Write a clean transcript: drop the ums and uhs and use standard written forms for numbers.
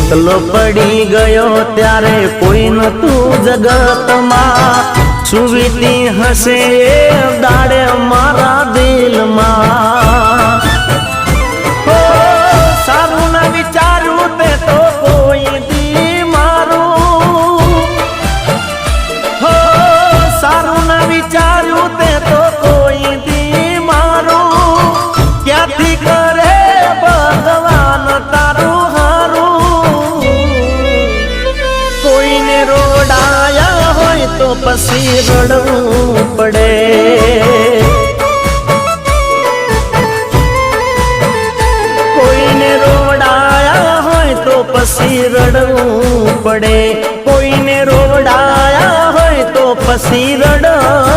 એકલો પડી ગયો ત્યારે કોઈ નતું જગતમાં, સુવીતી હશે એ દાડે મારા દિલમાં। હો સારું ના વિચાર્યું તે તો કોઈ દી મારું, હો સારું ના વિચાર્યું તે તો કોઈ દી મારું, ક્યાંથી કરે ભગવાન તારું હારું। કોઈને રોડાયા હોય તો પછી રડવું પડે, કોઈને રોડાયા હોય તો પછી રડવું પડે, કોઈને રોડાયા હોય તો પછી રડવું